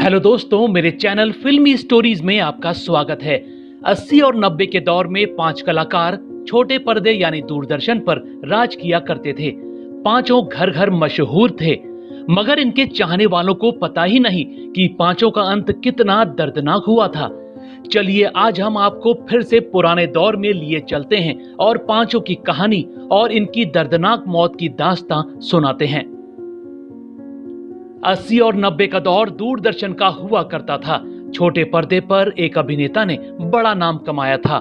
Hello दोस्तों, मेरे channel फिल्मी स्टोरीज में आपका स्वागत है। 80 और 90 के दौर में 5 कलाकार छोटे पर्दे यानी दूरदर्शन पर राज किया करते थे। पांचों घर घर मशहूर थे, मगर इनके चाहने वालों को पता ही नहीं कि पांचों का अंत कितना दर्दनाक हुआ था। चलिए आज हम आपको फिर से पुराने दौर में लिए चलते हैं और पांचों की कहानी और इनकी दर्दनाक मौत की दास्तां सुनाते हैं। 80 और 90 का दौर दूरदर्शन का हुआ करता था। छोटे पर्दे पर एक अभिनेता ने बड़ा नाम कमाया था।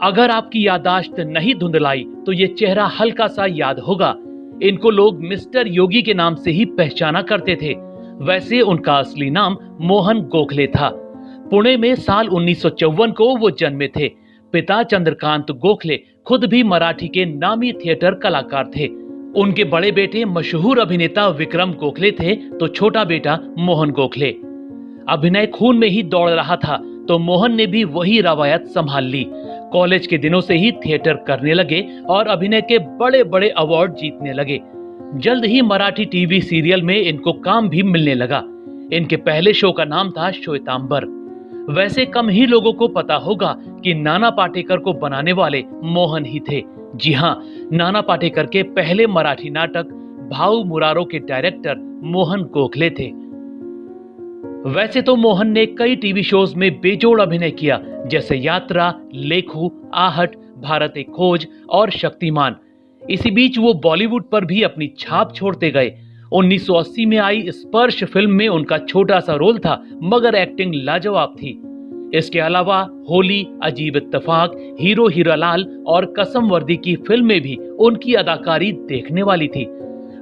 अगर आपकी याददाश्त नहीं धुंधलाई तो ये चेहरा हल्का सा याद होगा। इनको लोग मिस्टर योगी के नाम से ही पहचाना करते थे। वैसे उनका असली नाम मोहन गोखले था। पुणे में साल 1954 को वो जन्मे थे। पिता चंद्रकांत गोखले खुद भी मराठी के नामी थिएटर कलाकार थे। उनके बड़े बेटे मशहूर अभिनेता विक्रम गोखले थे तो छोटा बेटा मोहन गोखले। अभिनय खून में ही दौड़ रहा था तो मोहन ने भी वही रवायत संभाल ली। कॉलेज के दिनों से ही थिएटर करने लगे और अभिनय के बड़े बड़े अवार्ड जीतने लगे। जल्द ही मराठी टीवी सीरियल में इनको काम भी मिलने लगा। इनके पहले शो का नाम था श्वेतांबर। वैसे कम ही लोगों को पता होगा कि नाना पाटेकर को बनाने वाले मोहन ही थे। जी हाँ, नाना पाटेकर के पहले मराठी नाटक भाऊ मुरारो के डायरेक्टर मोहन गोखले थे। वैसे तो मोहन ने कई टीवी शोज में बेजोड़ अभिनय किया, जैसे यात्रा, लेखू, आहट, भारत एक खोज और शक्तिमान। इसी बीच वो बॉलीवुड पर भी अपनी छाप छोड़ते गए। 1980 में आई स्पर्श फिल्म में उनका छोटा सा रोल था, मगर एक्टिंग लाजवाब थी। इसके अलावा होली, अजीब इत्तेफाक, हीरो हीरालाल और कसम वर्दी की फिल्में भी उनकी अदाकारी देखने वाली थी।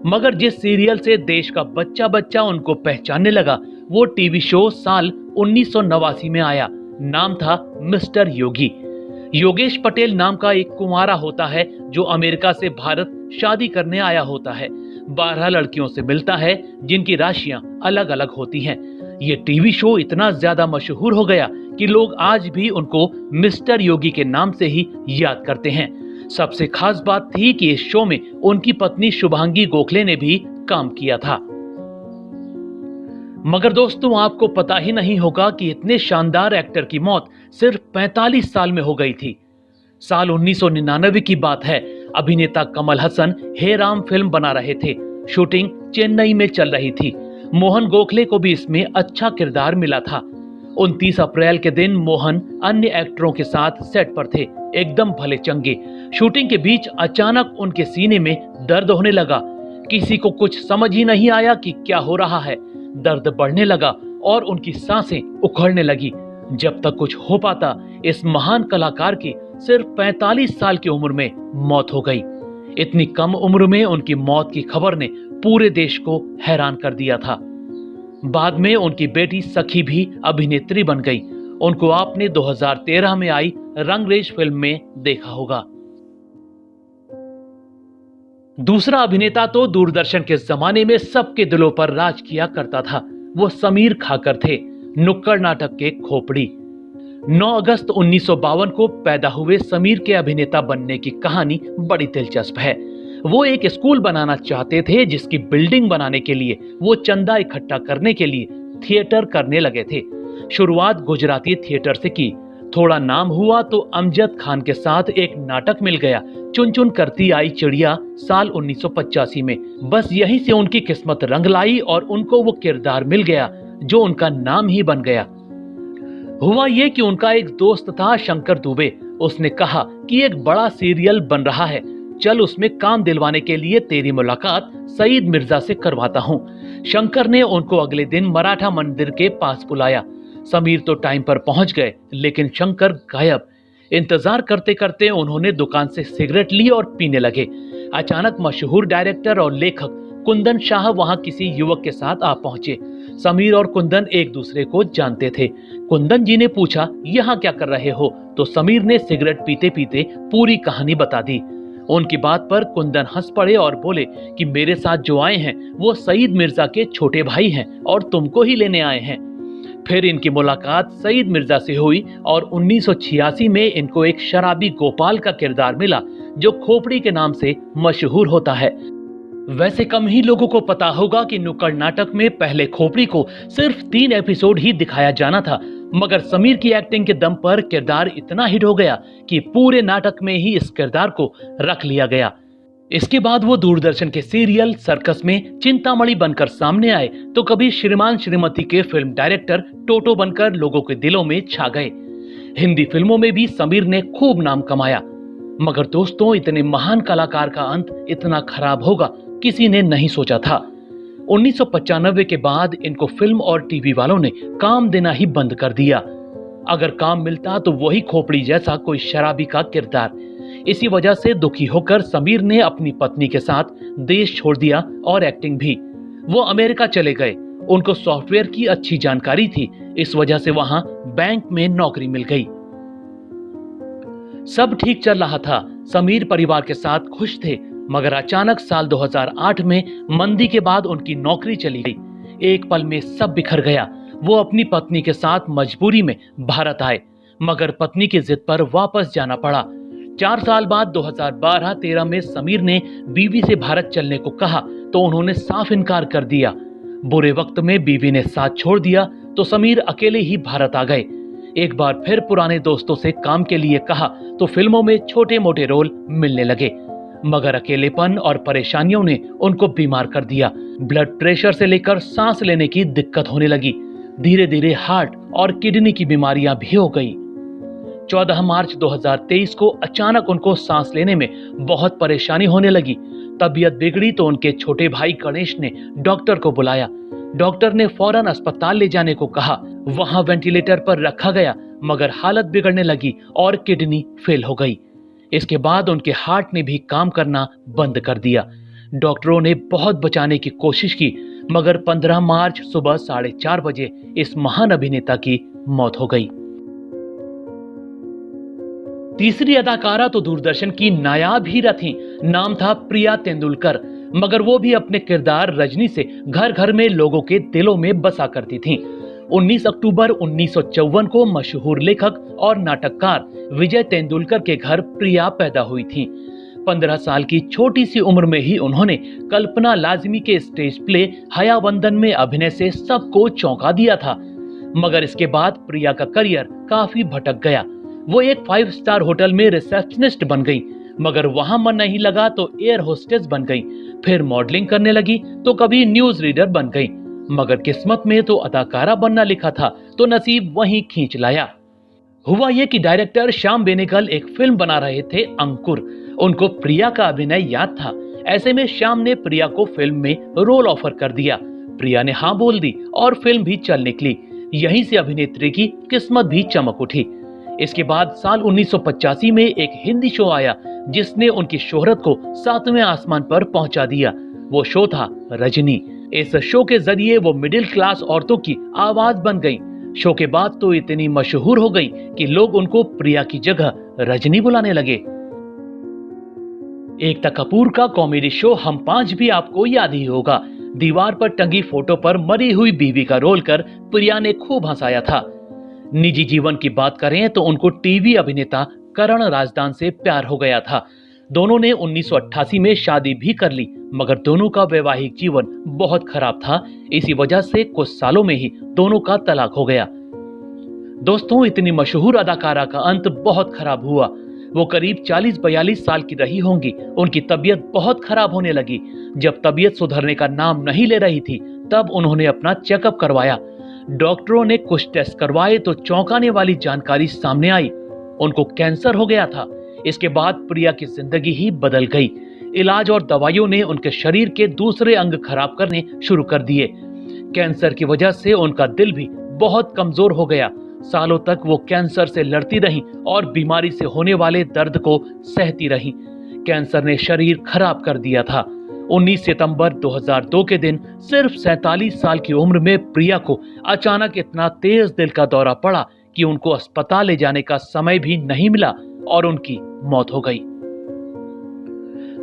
मगर जिस सीरियल से देश का बच्चा बच्चा उनको पहचानने लगा वो टीवी शो साल 1989 में आया। नाम था मिस्टर योगी। योगेश पटेल नाम का एक कुंवारा होता है जो अमेरिका से भारत शादी करने आया होता है। 12 लड़कियों से मिलता है जिनकी राशियां अलग अलग होती हैं। ये टीवी शो इतना ज्यादा मशहूर हो गया कि लोग आज भी उनको मिस्टर योगी के नाम से ही याद करते हैं। सबसे खास बात थी कि इस शो में उनकी पत्नी शुभांगी गोखले ने भी काम किया था। मगर दोस्तों, आपको पता ही नहीं होगा कि इतने शानदार एक्टर की मौत सिर्फ 45 साल में हो गई थी। साल 1999 की बात है। अभिनेता कमल हसन हे राम फिल्म बना रहे थे। शूटिंग चेन्नई में चल रही थी। मोहन गोखले को भी इसमें अच्छा किरदार मिला था। 29 अप्रैल के दिन मोहन अन्य एक्टरों के साथ सेट पर थे, एकदम भले चंगे। शूटिंग के बीच अचानक उनके सीने में दर्द होने लगा। किसी को कुछ समझ ही नहीं आया कि क्या हो रहा है। दर्द बढ़ने लगा और उनकी सांसें उखड़ने लगी। जब तक कुछ हो पाता, इस महान कलाकार की सिर्फ 45 साल की उम्र में मौत हो गई। इतनी कम उम्र में उनकी मौत की खबर ने पूरे देश को हैरान कर दिया था। बाद में उनकी बेटी सखी भी अभिनेत्री बन गई। उनको आपने 2013 में आई रंगरेज फिल्म में देखा होगा। दूसरा अभिनेता तो दूरदर्शन के जमाने में सबके दिलों पर राज किया करता था। वो समीर खाकर थे, नुक्कड़ नाटक के खोपड़ी। 9 अगस्त 1952 को पैदा हुए समीर के अभिनेता बनने की कहानी बड़ी दिलचस्प है। वो एक स्कूल बनाना चाहते थे जिसकी बिल्डिंग बनाने के लिए वो चंदा इकट्ठा करने के लिए थिएटर करने लगे थे। शुरुआत गुजराती थिएटर से की। थोड़ा नाम हुआ तो अमजद खान के साथ एक नाटक मिल गया, चुन चुन करती आई चिड़िया, साल 1985 में। बस यहीं से उनकी किस्मत रंग लाई और उनको वो किरदार मिल गया जो उनका नाम ही बन गया। हुआ ये कि उनका एक दोस्त था शंकर दुबे। उसने कहा कि एक बड़ा सीरियल बन रहा है, चल उसमें काम दिलवाने के लिए तेरी मुलाकात सईद मिर्जा से करवाता हूँ। शंकर ने उनको अगले दिन मराठा मंदिर के पास बुलाया। समीर तो टाइम पर पहुंच गए, लेकिन शंकर गायब। इंतजार करते करते उन्होंने दुकान से सिगरेट ली और पीने लगे। अचानक मशहूर डायरेक्टर और लेखक कुंदन शाह वहां किसी युवक के साथ आ पहुंचे। समीर और कुंदन एक दूसरे को जानते थे। कुंदन जी ने पूछा, यहाँ क्या कर रहे हो? तो समीर ने सिगरेट पीते पीते पूरी कहानी बता दी। उनकी बात पर कुंदन हंस पड़े और बोले कि मेरे साथ जो आए हैं वो सईद मिर्जा के छोटे भाई हैं और तुमको ही लेने आए हैं। फिर इनकी मुलाकात सईद मिर्जा से हुई और 1986 में इनको एक शराबी गोपाल का किरदार मिला जो खोपड़ी के नाम से मशहूर होता है। वैसे कम ही लोगों को पता होगा कि नुक्कड़ नाटक में पहले खोपड़ी को सिर्फ 3 एपिसोड ही दिखाया जाना था, मगर समीर की एक्टिंग के दम पर किरदार इतना हिट हो गया कि पूरे नाटक में ही इस किरदार को रख लिया गया। इसके बाद वो दूरदर्शन के सीरियल सर्कस में चिंतामणि बनकर सामने आए, तो कभी श्रीमान श्रीमती के फिल्म डायरेक्टर टोटो बनकर लोगों के दिलों में छा गए। हिंदी फिल्मों में भी समीर ने खूब नाम कमाया। मगर दोस्तों, इतने महान कलाकार का अंत इतना खराब होगा किसी ने नहीं सोचा था। 1995 के बाद इनको फिल्म और टीवी वालों ने काम देना ही बंद कर दिया। अगर काम मिलता तो वही खोपड़ी जैसा कोई शराबी का किरदार। इसी वजह से दुखी होकर समीर ने अपनी पत्नी के साथ देश छोड़ दिया और एक्टिंग भी। वो अमेरिका चले गए। उनको सॉफ्टवेयर की अच्छी जानकारी थी, इस वजह से वहां बैंक में नौकरी मिल गई। सब ठीक चल रहा था, समीर परिवार के साथ खुश थे, मगर अचानक साल 2008 में मंदी के बाद उनकी नौकरी चली गई। एक पल में सब बिखर गया। वो अपनी पत्नी के साथ मजबूरी में भारत आए, मगर पत्नी की जिद पर वापस जाना पड़ा। 4 साल बाद 2012-13 में समीर ने बीवी से भारत चलने को कहा तो उन्होंने साफ इनकार कर दिया। बुरे वक्त में बीवी ने साथ छोड़ दिया तो समीर अकेले ही भारत आ गए। एक बार फिर पुराने दोस्तों से काम के लिए कहा तो फिल्मों में छोटे मोटे रोल मिलने लगे, मगर अकेलेपन और परेशानियों ने उनको बीमार कर दिया। ब्लड प्रेशर से लेकर सांस लेने की दिक्कत होने लगी। धीरे धीरे हार्ट और किडनी की बीमारियां भी हो गई। 14 मार्च 2023 को अचानक उनको सांस लेने में बहुत परेशानी होने लगी। तबीयत बिगड़ी तो उनके छोटे भाई गणेश ने डॉक्टर को बुलाया। डॉक्टर ने फौरन अस्पताल ले जाने को कहा। वहां वेंटिलेटर पर रखा गया, मगर हालत बिगड़ने लगी और किडनी फेल हो गई। इसके बाद उनके हार्ट ने भी काम करना बंद कर दिया। डॉक्टरों ने बहुत बचाने की कोशिश की, मगर 15 मार्च सुबह 4:30 बजे इस महान अभिनेता की मौत हो गई। तीसरी अदाकारा तो दूरदर्शन की नायाब हीरा थीं। नाम था प्रिया तेंदुलकर, मगर वो भी अपने किरदार रजनी से घर घर में लोगों के दिलों में बसा करती थीं। 19 अक्टूबर 1954 को मशहूर लेखक और नाटककार विजय तेंदुलकर के घर प्रिया पैदा हुई थीं। 15 साल की छोटी सी उम्र में ही उन्होंने कल्पना लाजमी के स्टेज प्ले हयावंदन में अभिनय से सबको चौंका दिया था। मगर इसके बाद प्रिया का करियर काफी भटक गया। वो एक 5 स्टार होटल में रिसेप्शनिस्ट बन गई, मगर वहां मन नहीं लगा तो एयर होस्टेस बन गई। फिर मॉडलिंग करने लगी तो कभी न्यूज रीडर बन गई। मगर किस्मत में तो अदाकारा बनना लिखा था, तो नसीब वहीं खींच लाया। हुआ ये कि डायरेक्टर श्याम बेनेगल एक फिल्म बना रहे थे, अंकुर। उनको प्रिया का अभिनय याद था। ऐसे में श्याम ने प्रिया को फिल्म में रोल ऑफर कर दिया। प्रिया ने हाँ बोल दी और फिल्म भी चल निकली। यहीं से अभिनेत्री की किस्मत भी चमक उठी। इसके बाद साल 1985 में एक हिंदी शो आया जिसने उनकी शोहरत को 7वें आसमान पर पहुंचा दिया। वो शो था रजनी। इस शो के जरिए वो मिडिल क्लास औरतों की आवाज बन गई। शो के बाद तो इतनी मशहूर हो गई कि लोग उनको प्रिया की जगह रजनी बुलाने लगे। एकता कपूर का कॉमेडी शो हम 5 भी आपको याद ही होगा। दीवार पर टंगी फोटो पर मरी हुई बीवी का रोल कर प्रिया ने खूब हंसाया था। निजी जीवन की बात करें तो उनको टीवी अभिनेता करण राजदान से प्यार हो गया था। दोनों ने 1988 में शादी भी कर ली, मगर दोनों का वैवाहिक जीवन बहुत खराब था। इसी वजह से कुछ सालों में ही दोनों का तलाक हो गया। दोस्तों, इतनी मशहूर अदाकारा का अंत बहुत खराब हुआ। वो करीब 40-42 साल की रही होंगी। उनकी तबीयत बहुत खराब होने लगी। जब तबीयत सुधरने का नाम नहीं ले रही थी, तब उन्होंने अपना चेकअप करवाया। डॉक्टरों ने कुछ टेस्ट करवाए तो चौंकाने वाली जानकारी सामने आई। उनको कैंसर हो गया था। इसके बाद प्रिया की जिंदगी ही बदल गई। इलाज और दवाइयों ने उनके शरीर के दूसरे अंग खराब करने शुरू कर दिए। कैंसर की वजह से उनका दिल भी बहुत कमजोर हो गया। सालों तक वो कैंसर से लड़ती रहीं और बीमारी से होने वाले दर्द को सहती रहीं। कैंसर ने शरीर खराब कर दिया था। 19 सितंबर 2002 के दिन सिर्फ 47 साल की उम्र में प्रिया को अचानक इतना तेज दिल का दौरा पड़ा कि उनको अस्पताल ले जाने का समय भी नहीं मिला और उनकी मौत हो गई।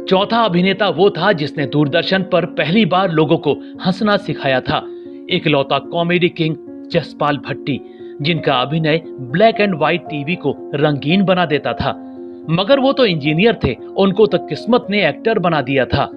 चौथा अभिनेता वो था जिसने दूरदर्शन पर पहली बार लोगों को हंसना सिखाया था। इकलौता कॉमेडी किंग जसपाल भट्टी, जिनका अभिनय ब्लैक एंड व्हाइट टीवी को रंगीन बना देता था। मगर वो तो इंजीनियर थे, उनको तो किस्मत ने एक्टर बना दिया था।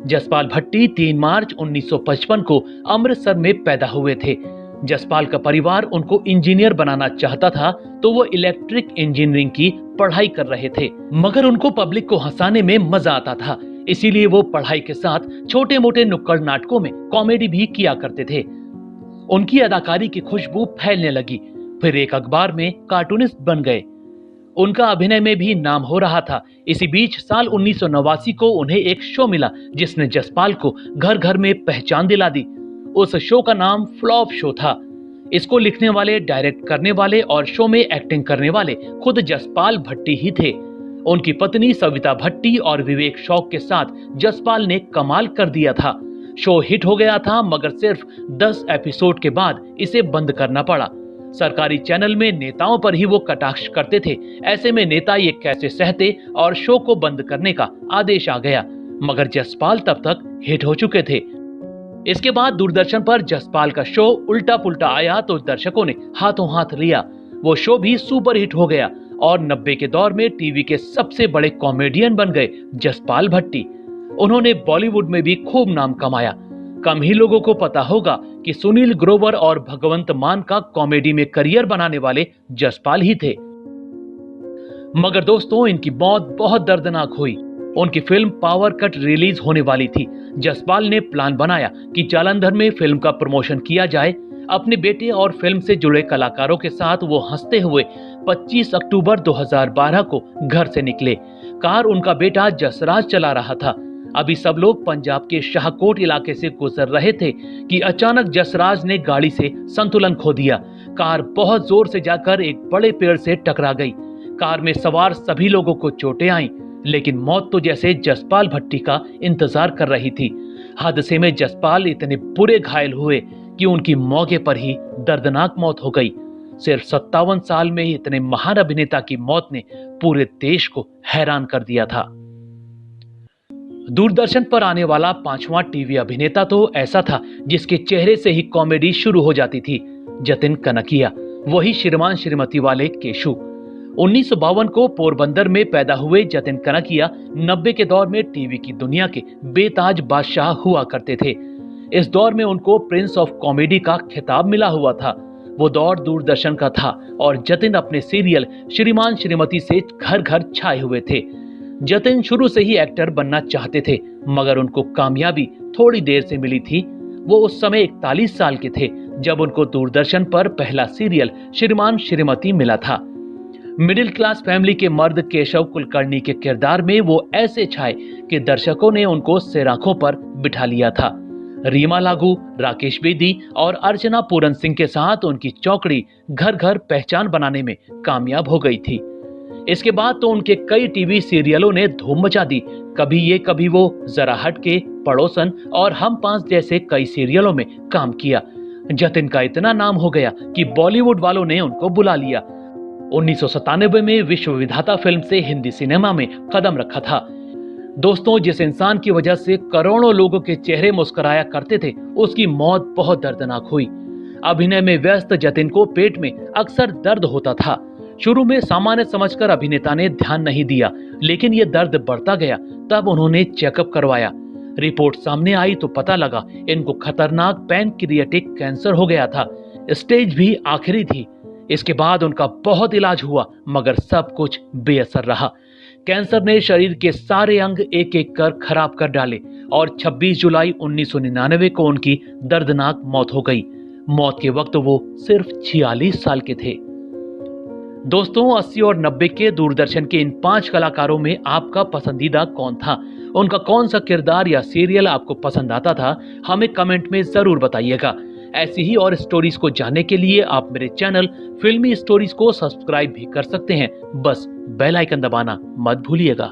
जसपाल भट्टी 3 मार्च 1955 को अमृतसर में पैदा हुए थे। जसपाल का परिवार उनको इंजीनियर बनाना चाहता था, तो वो इलेक्ट्रिक इंजीनियरिंग की पढ़ाई कर रहे थे, मगर उनको पब्लिक को हंसाने में मजा आता था, इसीलिए वो पढ़ाई के साथ छोटे मोटे नुक्कड़ नाटकों में कॉमेडी भी किया करते थे। उनकी अदाकारी की खुशबू फैलने लगी, फिर एक अखबार में कार्टूनिस्ट बन गए। उनका अभिनय में भी नाम हो रहा था। इसी बीच साल 1989 को उन्हें एक शो मिला जिसने जसपाल को घर घर में पहचान दिला दी। उस शो का नाम फ्लॉप शो था। इसको लिखने वाले, डायरेक्ट करने वाले और शो में एक्टिंग करने वाले खुद जसपाल भट्टी ही थे। उनकी पत्नी सविता भट्टी और विवेक शौक के साथ जसपाल ने कमाल कर दिया था। शो हिट हो गया था, मगर सिर्फ 10 एपिसोड के बाद इसे बंद करना पड़ा। सरकारी चैनल में नेताओं पर ही वो कटाक्ष करते थे। ऐसे में नेता ये कैसे सहते और शो को बंद करने का आदेश आ गया, मगर जसपाल तब तक हिट हो चुके थे। इसके बाद दूरदर्शन पर जसपाल का शो उल्टा पुल्टा आया तो दर्शकों ने हाथों हाथ लिया। वो शो भी सुपर हिट हो गया और 90 के दौर में टीवी के सबसे बड़े कॉमेडियन बन गए जसपाल भट्टी। उन्होंने बॉलीवुड में भी खूब नाम कमाया। कम ही लोगों को पता होगा कि सुनील ग्रोवर और भगवंत मान का कॉमेडी में करियर बनाने वाले जसपाल ही थे। मगर दोस्तों, इनकी मौत बहुत दर्दनाक हुई। उनकी फिल्म पावर कट रिलीज होने वाली थी। जसपाल ने प्लान बनाया कि जालंधर में फिल्म का प्रमोशन किया जाए। अपने बेटे और फिल्म से जुड़े कलाकारों के साथ वो हंसते हुए 25 अक्टूबर 2012 को घर से निकले। कार उनका बेटा जसराज चला रहा था। अभी सब लोग पंजाब के शाहकोट इलाके से गुजर रहे थे कि अचानक जसराज ने गाड़ी से संतुलन खो दिया। कार बहुत जोर से जाकर एक बड़े पेड़ से टकरा गई। कार में सवार सभी लोगों को चोटें आईं, लेकिन मौत तो जैसे जसपाल भट्टी का इंतजार कर रही थी। हादसे में जसपाल इतने बुरे घायल हुए कि उनकी मौके पर ही दर्दनाक मौत हो गई। सिर्फ 57 साल में ही इतने महान अभिनेता की मौत ने पूरे देश को हैरान कर दिया था। दूरदर्शन पर आने वाला 5वां टीवी अभिनेता तो ऐसा था जिसके चेहरे से ही कॉमेडी शुरू हो जाती थी। जतिन कनकिया, वही श्रीमान श्रीमती वाले केशु। 1952 को पोरबंदर में पैदा हुए जतिन कनकिया 90 के दौर में टीवी की दुनिया के बेताज बादशाह हुआ करते थे। इस दौर में उनको प्रिंस ऑफ कॉमेडी का खिताब मिला हुआ था। वो दौर दूरदर्शन का था और जतिन अपने सीरियल श्रीमान श्रीमती से घर घर छाए हुए थे। जतिन शुरू से ही एक्टर बनना चाहते थे, मगर उनको कामयाबी थोड़ी देर से मिली थी। वो उस समय 41 साल के थे जब उनको दूरदर्शन पर पहला सीरियल श्रीमान श्रीमती मिला था। मिडिल क्लास फैमिली के मर्द केशव कुलकर्णी के किरदार में वो ऐसे छाए कि दर्शकों ने उनको सिर आंखों पर बिठा लिया था। रीमा लागू, राकेश बेदी और अर्चना पूरन सिंह के साथ उनकी चौकड़ी घर घर पहचान बनाने में कामयाब हो गई थी। इसके बाद तो उनके कई टीवी सीरियलों ने धूम मचा दी। कभी ये कभी वो, जरा हटके, पड़ोसन और हम 5 जैसे कई सीरियलों में काम किया। जतिन का इतना नाम हो गया कि बॉलीवुड वालों ने उनको बुला लिया। 1997 में विश्व विधाता फिल्म से हिंदी सिनेमा में कदम रखा था। दोस्तों, जिस इंसान की वजह से करोड़ों लोगों के चेहरे मुस्कुराया करते थे, उसकी मौत बहुत दर्दनाक हुई। अभिनय में व्यस्त जतिन को पेट में अक्सर दर्द होता था। शुरू में सामान्य समझकर अभिनेता ने ध्यान नहीं दिया, लेकिन ये दर्द बढ़ता गया। तब उन्होंने चेकअप करवाया। रिपोर्ट सामने आई तो पता लगा इनको खतरनाक पैनक्रियाटिक कैंसर हो गया था। स्टेज भी आखिरी थी। इसके बाद उनका बहुत इलाज हुआ, मगर सब कुछ बेअसर रहा। कैंसर ने शरीर के सारे अंग एक एक कर खराब कर डाले और 26 जुलाई 1999 को उनकी दर्दनाक मौत हो गई। मौत के वक्त वो सिर्फ 46 साल के थे। दोस्तों, 80 और 90 के दूरदर्शन के इन 5 कलाकारों में आपका पसंदीदा कौन था? उनका कौन सा किरदार या सीरियल आपको पसंद आता था? हमें कमेंट में जरूर बताइएगा। ऐसी ही और स्टोरीज को जानने के लिए आप मेरे चैनल फिल्मी स्टोरीज को सब्सक्राइब भी कर सकते हैं। बस बेल आइकन दबाना मत भूलिएगा।